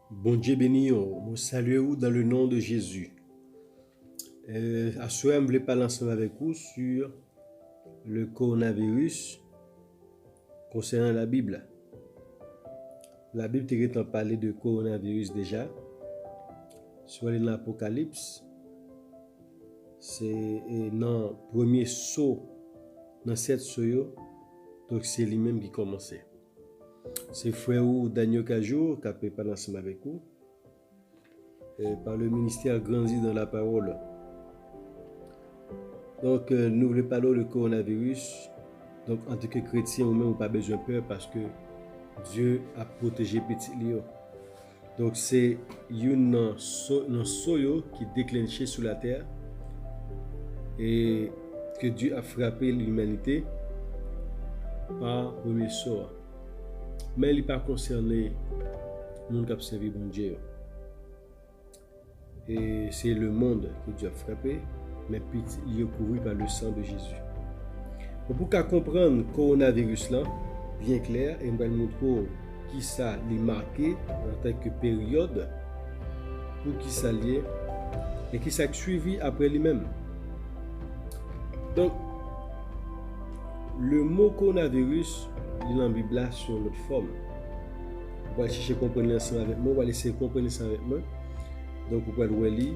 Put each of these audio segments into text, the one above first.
Bon Dieu béni, je salue vous dans le nom de Jésus. À ce moment, je voulais parler ensemble avec vous sur le coronavirus concernant la Bible. La Bible t'est en parler de coronavirus déjà. Soit dans l'Apocalypse, c'est dans le premier saut, dans cette saut, donc c'est lui-même qui commençait. C'est frère Daniel Cajou qui a préparé ensemble avec vous. Par le ministère grandi dans la parole. Donc, nous voulons parler du coronavirus. Donc, en tant que chrétien, nous n'avons pas besoin de peur parce que Dieu a protégé petit Léo. Donc, c'est une soyo qui déclenché sur la terre et que Dieu a frappé l'humanité par premier sort. Mais il n'est pas concerné le monde qui a servi bon Dieu. Et c'est le monde que Dieu a frappé, mais puis il est couvert par le sang de Jésus. Pour comprendre le coronavirus là, bien clair, et on va montrer qui ça les marqué en tant que période, pour qui ça lié, et qui ça suivi après lui-même. Donc, le mot coronavirus, il est en Bible là sur notre forme. On va chercher à comprendre ça avec moi, on va essayer de comprendre ça avec moi. Donc, vous pouvez le lire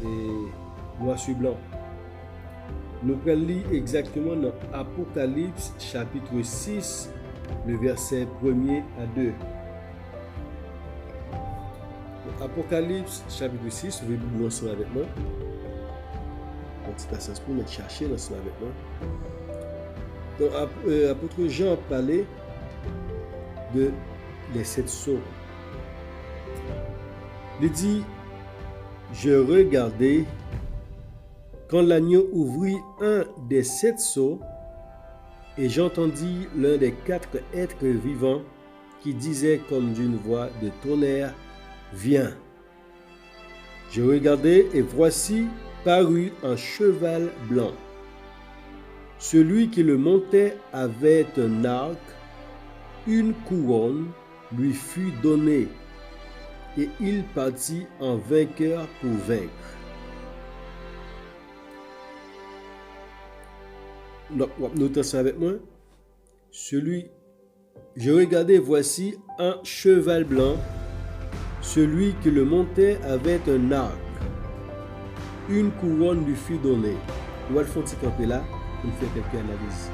et noir sur blanc. Nous pouvons lire exactement dans Apocalypse chapitre 6, le verset 1er à 2. Apocalypse chapitre 6, vous pouvez lire ensemble avec moi. Un petit passage pour me chercher ensemble avec moi. Donc, apôtre Jean parlait de les 7 sceaux. Il dit: je regardais quand l'agneau ouvrit un des 7 sceaux et j'entendis l'un des 4 êtres vivants qui disait comme d'une voix de tonnerre: viens. Je regardai et voici parut un cheval blanc. Celui qui le montait avait un arc, une couronne lui fut donnée. Et il partit en vainqueur pour vaincre. Donc, notez ça avec moi. Je regardais, voici un cheval blanc. Celui qui le montait avait un arc. Une couronne lui fut donnée. On va le faire camper là pour faire quelques analyses.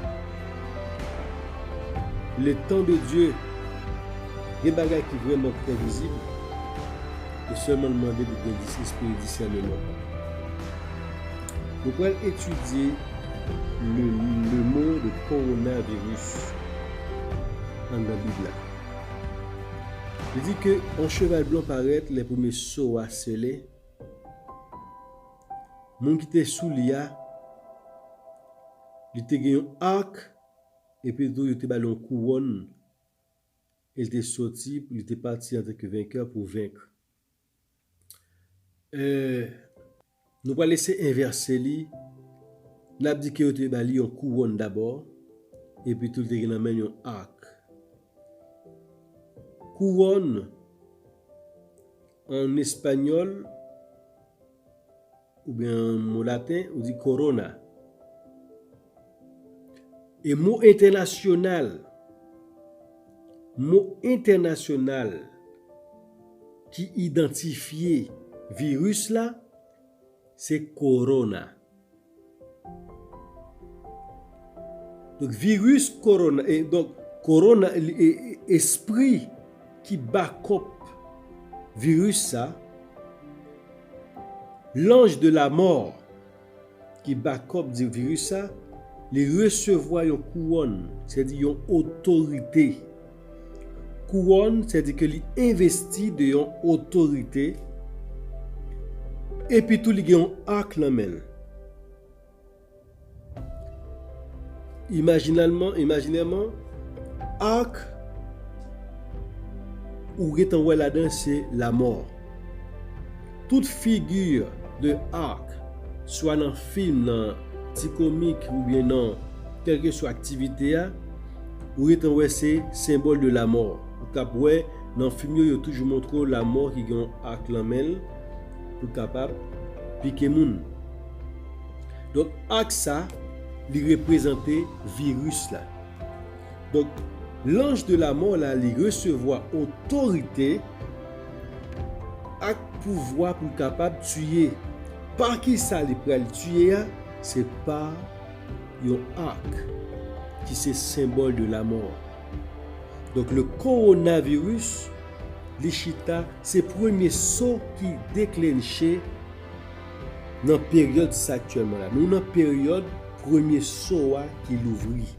Le temps de Dieu, des bagages qui sont vraiment très visibles. Et seulement demander de gagner l'esprit de discernement. Nous pouvons étudier le mot de coronavirus dans la Bible. Il dit que un cheval blanc paraît les premiers sauts à sceller. Mon qui était sous l'IA, il était gagné un arc et puis il était ballon couronne. Il était sorti, il était parti en tant que vainqueur pour vaincre. Nous allons laisser inverser li. Nous avons dit que vous avez une couronne d'abord et puis tout le monde a un arc. Couronne en espagnol ou bien en mot latin, on dit corona. Et mot international qui identifie virus là, c'est corona. Donc virus corona et donc corona esprit qui backup virus ça, l'ange de la mort qui backup du virus ça, les recevoir une couronne, c'est-à-dire une autorité. Couronne, c'est-à-dire que l'investi de une autorité. Et puis tout les gens arc la main. Imaginairement, arc ou étant là-dedans, c'est la mort. Toute figure de arc, soit dans film, dans petit comique ou bien dans quelque soit activité, ou étant c'est symbole de la mort. Ou cap dans le film, il y a toujours montré la mort qui gagne avec la main pour capable piquer moun. Donc, avec ça, il représentait virus là. Donc, l'ange de la mort là, il recevoir autorité avec pouvoir pour capable tuer. Par qui ça il peut le tuer, c'est par un arc qui c'est symbole de la mort. Donc le coronavirus, l'Ichita, c'est le premier saut qui déclenché dans la période actuellement là. Nous dans la période premier saut qui l'ouvrit.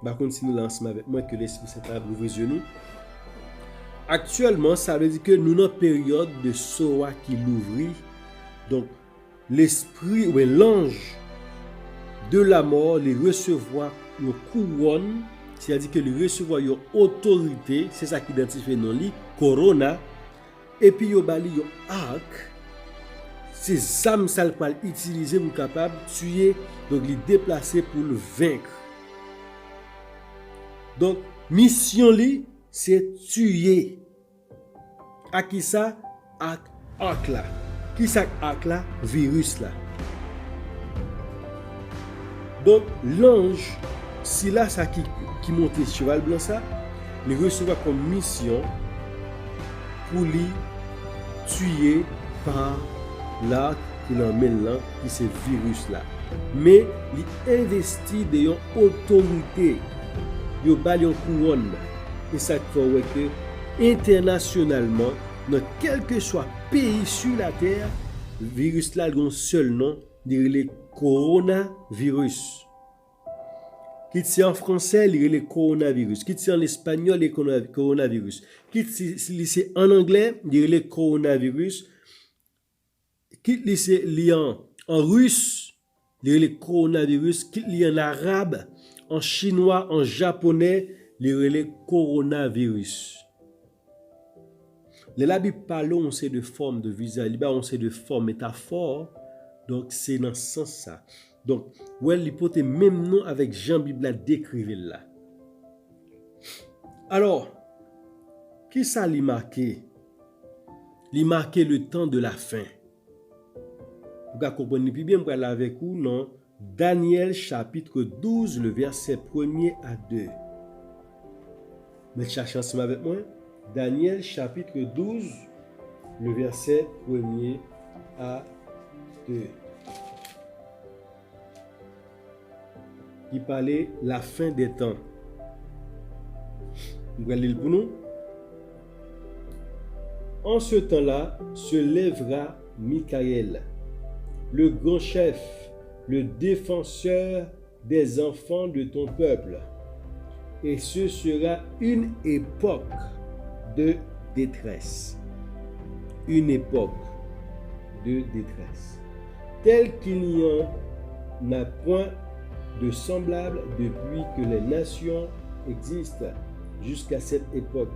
Par contre, si nous lançons avec moi que l'Esprit Saint a ouvert les yeux. Actuellement, ça veut dire que nous dans la période de saut qui l'ouvrit. Donc l'esprit ou l'ange de la mort, les recevoir une couronne. C'est-à-dire que le recevoir une autorité, c'est ça qui identifie non li, corona, et puis yo bali yo arc, c'est ça ça le pas utiliser pour capable tuer, donc les déplacer pour le vaincre. Donc mission li c'est tuer. À qui ça? Arc là. Qui ça arc là? Virus là. Donc l'ange, si là ça qui monte cheval blanc ça, il recevra comme mission pour lui tuer par l'arc qu'il emmène là, qui c'est virus là. Mais il investit de une autorité, il bat une couronne. Et ça fait que internationalement, dans quel que soit pays sur la terre, le virus là a un seul nom, le coronavirus. Qui c'est en français, il y a le coronavirus. Qui c'est en espagnol, le coronavirus. Qui c'est en anglais, il y a le coronavirus. Qui c'est en russe, il y a le coronavirus. Qui c'est en arabe, en chinois, en japonais, il y a le coronavirus. Les Bible parle, on sait de forme de visage, on sait de forme métaphore. Donc c'est dans ce sens ça. Donc, il peut même nom avec Jean Bible a décrivé là. Alors, qui ça lui marqué? Il marqué le temps de la fin. Vous comprenez plus bien, je vais aller avec vous dans Daniel chapitre 12, le verset 1er à 2. Mais cherchez ensemble avec moi. Daniel chapitre 12, le verset 1er à 2. Qui parlait la fin des temps. Vous allez lire pour nous. En ce temps-là se lèvera Michael, le grand chef, le défenseur des enfants de ton peuple, et ce sera une époque de détresse. Une époque de détresse, telle qu'il n'y en a point de semblable depuis que les nations existent jusqu'à cette époque.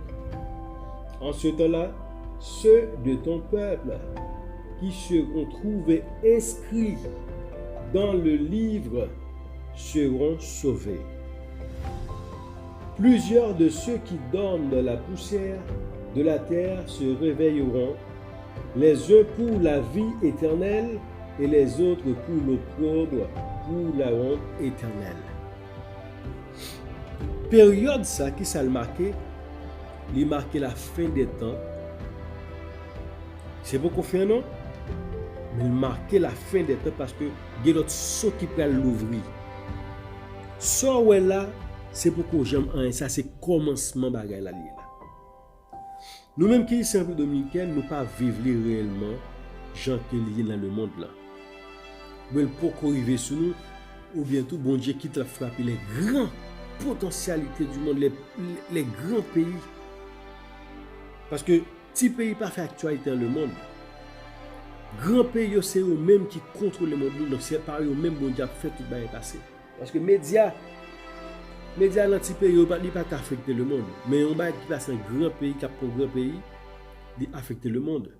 En ce temps-là, ceux de ton peuple qui seront trouvés inscrits dans le livre seront sauvés. Plusieurs de ceux qui dorment dans la poussière de la terre se réveilleront, les uns pour la vie éternelle et les autres pour l'opprobre, pour la honte éternelle. Période ça qui ça le marqué, il marquait la fin des temps. C'est beaucoup fait non? Mais il marquait la fin des temps parce que il y a d'autres sauts qui peuvent l'ouvrir. Ça ouais là, c'est pourquoi j'aime un ça c'est commencement bagaille là. Nous-mêmes qui sommes dominicains, nous pas vivre réellement gens qui liés dans le monde là. Mais pour arriver sur nous, ou bientôt bon Dieu quitte la frapper les grandes potentialités du monde, les grands pays. Parce que petit pays pas fait actualité dans le monde. Grand pays c'est eux-mêmes qui contrôlent le monde, donc c'est par eux-mêmes bon Dieu fait tout bien passer. Parce que médias dans petit pays ils pas affecter le monde, mais on va qui passe un grand pays qui a un grand pays, il affecte le monde.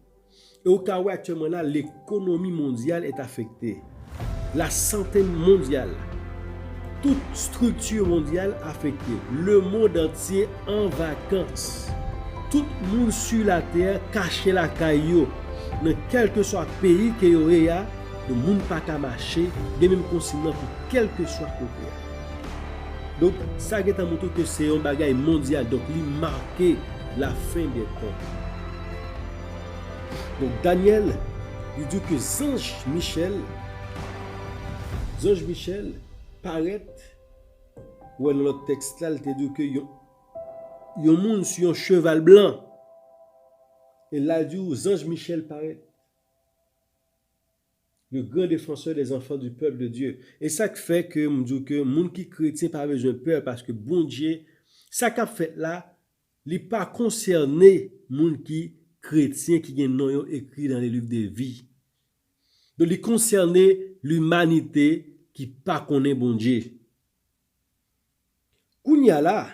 Et au cas où actuellement là l'économie mondiale est affectée. La santé mondiale. toute structure mondiale affectée, le monde entier en vacances. Tout le monde sur la terre caché la caillou. Dans quel que soit le pays que yo ya, le monde pas qu'à marcher, de même consignant pour quel que soit le côté. Donc ça qui est montré que c'est un bagage mondial, donc il marque la fin des temps. Donc Daniel, il dit que Ange Michel paraît, ou dans notre texte là, il te dit que yon monde sur un cheval blanc. Et là, il dit Ange Michel paraît. Le grand défenseur des enfants du peuple de Dieu. Et ça fait que je dis que les gens qui sont chrétiens pas besoin de peur parce que bon Dieu, ça qu'a fait là, il n'est pas concerné les gens qui sont chrétiens qui ont nom écrit dans les livres de vie. Donc il concerne l'humanité qui pas connaît bon Dieu. Kounya là,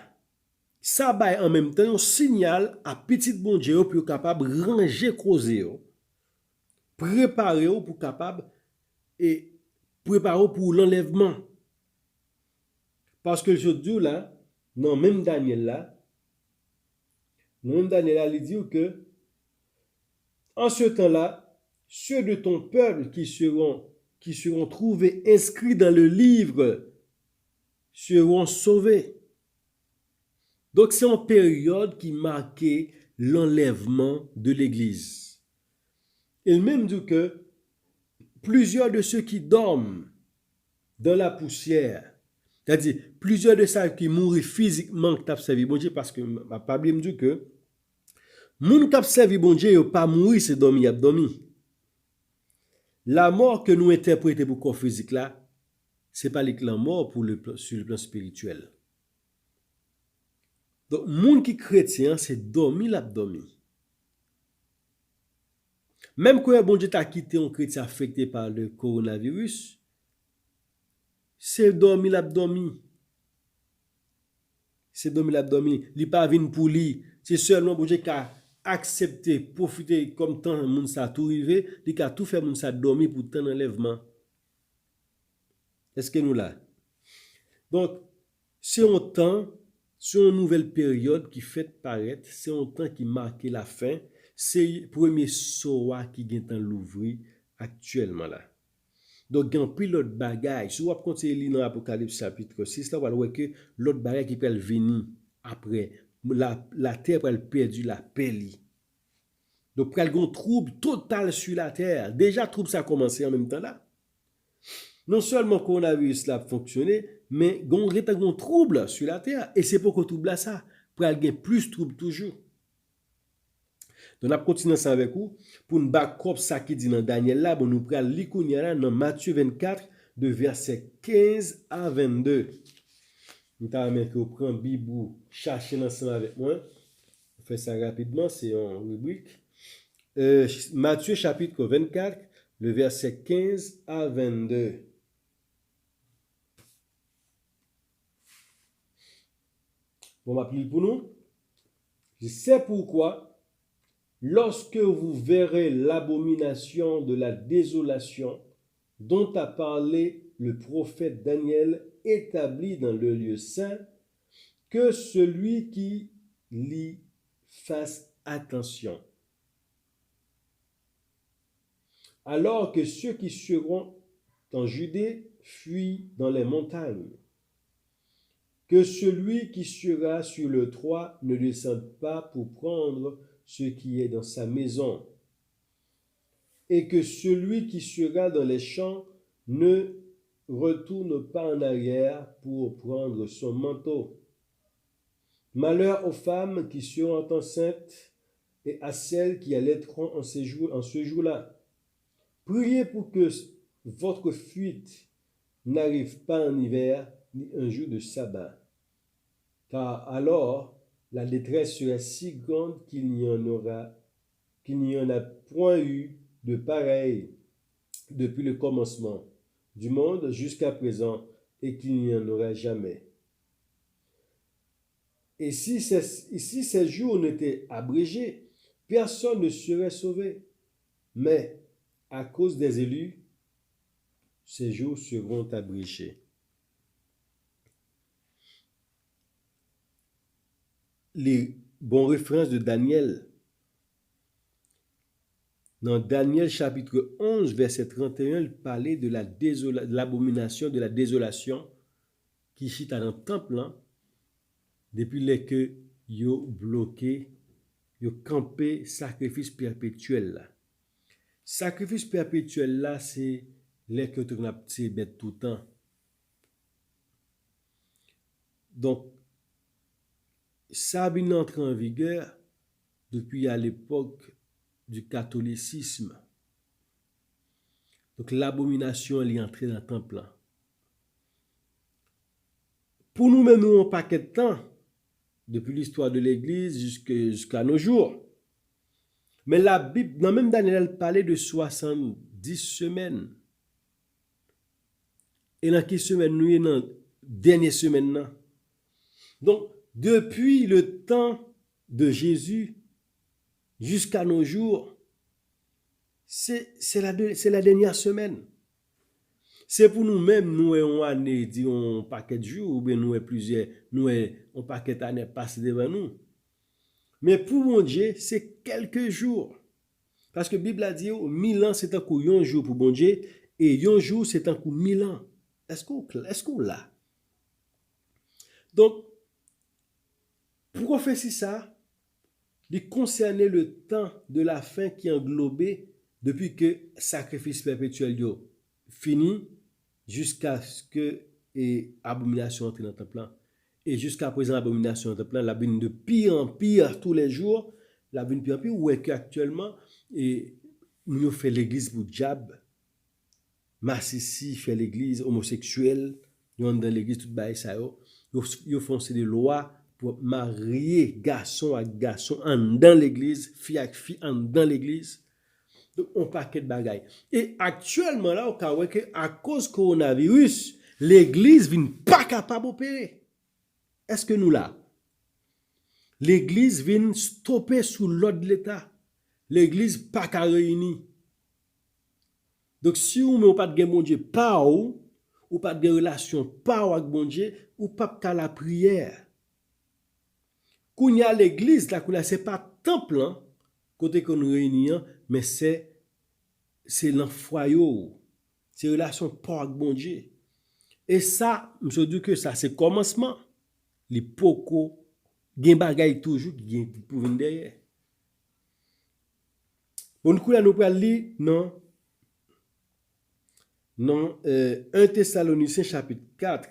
ça bail en même temps un signal à petit bon Dieu pour capable ranger causer, préparer pour capable et préparer pour l'enlèvement. Parce que je dis là, non même Daniel, il dit que en ce temps-là, ceux de ton peuple qui seront trouvés inscrits dans le livre seront sauvés. Donc c'est une période qui marquait l'enlèvement de l'Église. Il même dit que plusieurs de ceux qui dorment dans la poussière, c'est-à-dire plusieurs de ceux qui mourent physiquement qui ont servi bon Dieu, parce que ma Bible me dit que moun qui ont servi bon Dieu n'ont pas mouru, c'est dormi, dormi. La mort que nous interprétons pour le corps physique là, c'est pas la mort sur le plan spirituel. Donc, moun qui chrétien, c'est dormi l'abdomi. Même quand bon Dieu t'a quitté un chrétien affecté par le coronavirus, c'est dormi l'abdomi. C'est dormi l'abdomi. Il pas vinn pour lui. C'est seulement bon Dieu qui a accepté, profiter comme tant moun ça tout arrivé, il a tout fait moun ça dormi pour tant enlèvement. Est-ce que nous là? Donc, c'est un temps, c'est une nouvelle période qui fait paraître, c'est un temps qui marque la fin, c'est le premier soir qui vient dans l'ouvrir actuellement là. Donc, il y a un pilote bagaille. Si vous continuez dans l'Apocalypse chapitre 6, là, vous allez voir que l'autre bagaille qui peut venir après, la terre peut perdre la paix. Donc, il y a un trouble total sur la terre. Déjà, trouble ça a commencé en même temps là. Non seulement le coronavirus a fonctionné, mais il y a un trouble sur la terre. Et c'est pourquoi trouble là ça. Pour qu'il y ait plus de trouble toujours. Donc, on va continuer ça avec vous. Pour nous battre ça qui dit dans Daniel là, nous prenons l'icône dans Matthieu 24, de verset 15 à 22. Nous t'avons que vous prenez Bible, cherchez ensemble avec moi. On fait ça rapidement, c'est en rubrique. Matthieu chapitre 24, le verset 15 à 22. Bon, m'appeler pour nous. Je sais pourquoi, lorsque vous verrez l'abomination de la désolation dont a parlé le prophète Daniel établi dans le lieu saint, que celui qui lit fasse attention. Alors que ceux qui seront en Judée fuient dans les montagnes. Que celui qui sera sur le toit ne descende pas pour prendre ce qui est dans sa maison. Et que celui qui sera dans les champs ne retourne pas en arrière pour prendre son manteau. Malheur aux femmes qui seront enceintes et à celles qui allaiteront en ce jour-là. Priez pour que votre fuite n'arrive pas en hiver ni un jour de sabbat. Car alors la détresse sera si grande qu'il n'y en a point eu de pareil depuis le commencement du monde jusqu'à présent et qu'il n'y en aura jamais. Et si ces jours n'étaient abrégés, personne ne serait sauvé. Mais à cause des élus, ces jours seront abrégés. les bonnes références de Daniel. Dans Daniel chapitre 11, verset 31, il parlait de l'abomination, de la désolation qui chita dans le temple là, depuis les que yo bloqué, yo campé sacrifice perpétuel là. Sacrifice perpétuel là, c'est les que tu as bête tout le temps. Donc, ça a bien entré en vigueur depuis à l'époque du catholicisme. Donc, l'abomination elle est entrée dans le temple là. Pour nous-mêmes, nous, on paquet de temps, depuis l'histoire de l'Église jusqu'à nos jours. Mais la Bible, dans même Daniel, elle parlait de 70 semaines. Et dans quelle semaine nous sommes dans la dernière semaine? Donc, depuis le temps de Jésus jusqu'à nos jours, c'est la dernière semaine. C'est pour nous-mêmes, nous avons année, disons, un paquet de jours, ou bien nous avons plusieurs, nous avons un paquet d'années passées devant nous. Mais pour mon Dieu, c'est quelques jours. Parce que la Bible a dit, 1000 ans, c'est un coup un jour pour mon Dieu, et un jour, c'est un coup 1000 ans. Est-ce qu'on l'a? Donc, prophétie ça, il concernait le temps de la fin qui englobait depuis que le sacrifice perpétuel fini jusqu'à ce que l'abomination entre dans le temple. Et jusqu'à présent, l'abomination entre dans le temple, la vient de pire en pire tous les jours. La vient de pire en pire, où est qu'actuellement, nous fait l'église pour diable. Massissi fait l'église homosexuelle. Nous sommes dans l'église tout bas ça. Ils font des lois pour marier garçon à garçon dans l'église, fille à fille dans l'église. Donc, on paquet de bagailles. Et actuellement, là, on voit que à cause du coronavirus, l'église n'est pas capable d'opérer. Est-ce que nous là? L'église vient stopper sous l'ordre de l'État. L'église pas qu'à réunir. Donc, si vous n'avez pas de bon Dieu, pas ou pas de relation, pas avec bon Dieu, ou pas qu'à la prière. Quand il y a l'église, là, ce n'est pas temple, hein, côté que nous réunissons, mais c'est l'enfoyer, c'est relation pas avec bon Dieu. Et ça, je dis que ça, c'est commencement. Les poko, gen bagay toujours qui gen pour venir derrière. Bon, coup là, nous allons lire non 1 Thessaloniciens chapitre 4,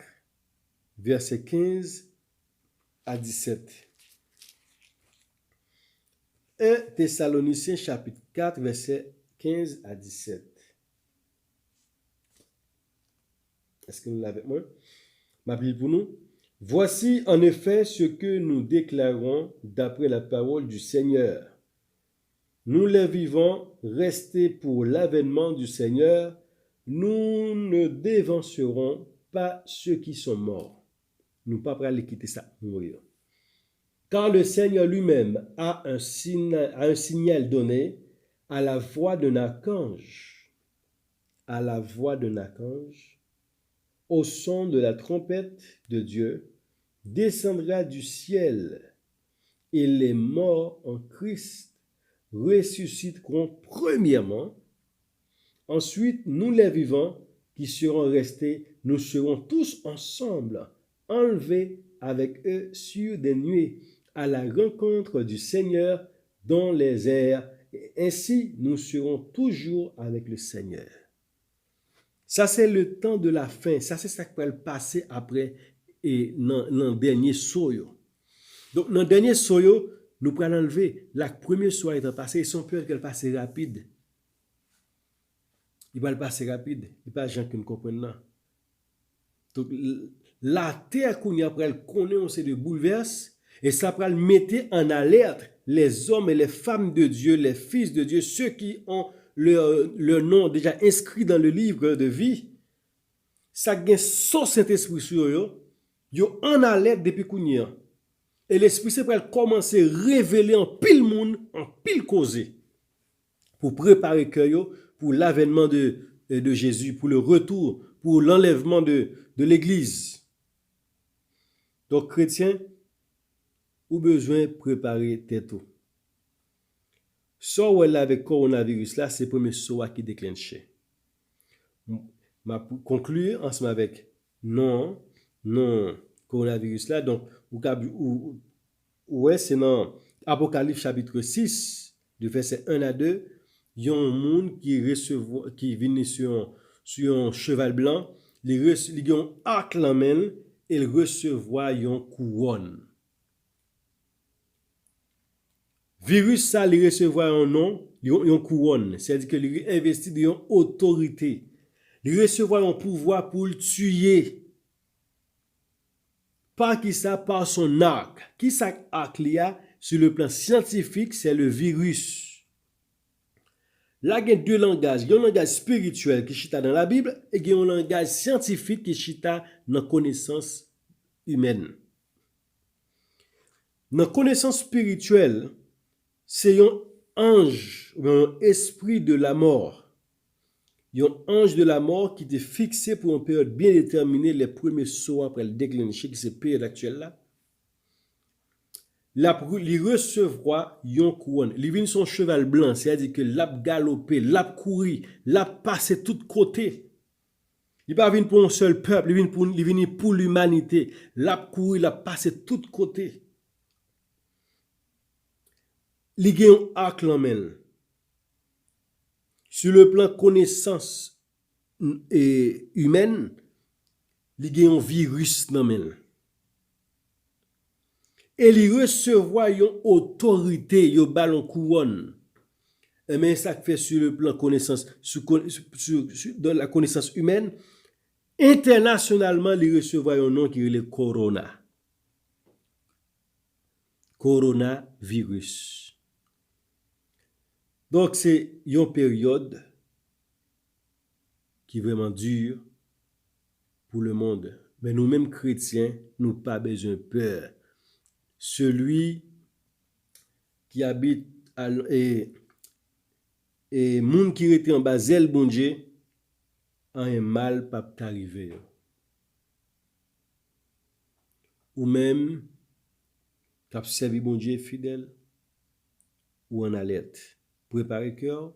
verset 15 à 17. 1 Thessaloniciens chapitre 4, verset 15 à 17. Est-ce que vous l'avez avec moi? Ma Bible pour nous. Voici en effet ce que nous déclarons d'après la parole du Seigneur. Nous les vivants, restés pour l'avènement du Seigneur, nous ne dévancerons pas ceux qui sont morts. Nous ne pas prêts à les quitter ça, mourir. Car le Seigneur lui-même a un signal donné à la voix d'un archange. À la voix d'un archange, au son de la trompette de Dieu, descendra du ciel, et les morts en Christ ressusciteront premièrement. Ensuite, nous les vivants qui serons restés, nous serons tous ensemble enlevés avec eux sur des nuées à la rencontre du Seigneur dans les airs, et ainsi nous serons toujours avec le Seigneur. Ça, c'est le temps de la fin. Ça, c'est ça qui va passer après et dans le dernier soyo. Donc, dans le dernier soyo, nous prenons enlever. La première soie est passée. Ils sont peur qu'elle passe rapide. Il va le passer rapide. Il n'y a pas de gens qui ne comprennent pas. Donc, la terre qu'on y a après, elle connaît, on sait de bouleverse. Et ça va le mettre en alerte les hommes et les femmes de Dieu, les fils de Dieu, ceux qui ont le nom déjà inscrit dans le livre de vie. Ça gagne son Saint-Esprit sur eux. Yo en alerte depuis Kounia. Et l'Esprit Saint va commencer à révéler en pile monde, en pile causé, pour préparer cœur pour l'avènement de Jésus, pour le retour, pour l'enlèvement de l'Église. Donc, chrétien, ou besoin préparer tête. So ou avec coronavirus là, c'est le premier so qui déclenche. Ma conclure ensemble avec non coronavirus là. Donc, ouais, c'est dans Apocalypse chapitre 6, du verset 1 à 2, il y a un monde qui vient sur un cheval blanc, il a un arc en main et il recevoir une couronne. Virus ça, il recevoir un nom, une couronne, c'est-à-dire que il investi dans une autorité. Il recevoir un pouvoir pour le tuer. Par qui ça? Par son arc. Qui ça arc li a? Sur le plan scientifique, c'est le virus. Là, il y a deux langages. Il y a un langage spirituel qui chita dans la Bible et il y a un langage scientifique qui chita dans la connaissance humaine. Dans la connaissance spirituelle, c'est un ange ou un esprit de la mort. Il y a un ange de la mort qui était fixé pour une période bien déterminée, les premiers sauts après le déclenché, qui c'est cette période actuelle là. Il recevra une couronne. Il vient son cheval blanc, c'est-à-dire que l'a galopé, l'a couru, l'a passé de tous côtés. Il ne vient pas pour un seul peuple, il vient pour l'humanité. L'a couru, l'a passé de tous côtés. Il y a un arc en main. Sur le plan connaissance humaine, il y a un virus dans main. Et il recevra une autorité, une ballon couronne. Mais ça fait sur le plan connaissance, dans la connaissance humaine, internationalement, il recevra un nom qui est le corona. Coronavirus. Donc, c'est une période qui est vraiment dure pour le monde. Mais nous-mêmes chrétiens, nous n'avons pas besoin de peur. Celui qui habite et monde qui était en bas zèle bon Dieu, un mal pas t'arriver. Ou même qui a servi bon Dieu fidèle ou en alerte. Préparez cœur,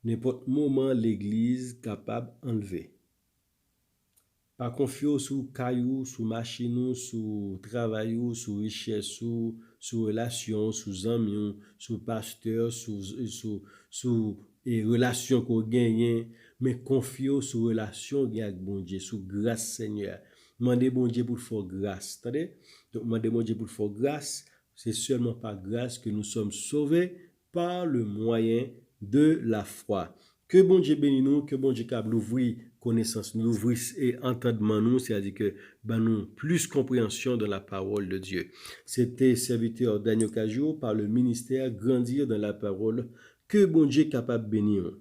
n'importe moment l'église capable d'enlever. Pas confier sur caillou, sur machine, sur travail, sur richesse, sur relation, sur amis, sur pasteur, sur relations qu'on gagne, mais confier sur relation avec bon Dieu, sur grâce Seigneur. Demandez bon Dieu pour faire grâce. Attendez? Donc, demandez bon Dieu pour faire grâce. C'est seulement par grâce que nous sommes sauvés par le moyen de la foi. Que bon Dieu bénisse nous, que bon Dieu capable ouvrir connaissance, nous ouvrir et entendement nous, c'est-à-dire que nous plus compréhension dans la parole de Dieu. C'était serviteur Daniel Cajou par le ministère Grandir dans la parole. Que bon Dieu capable bénir.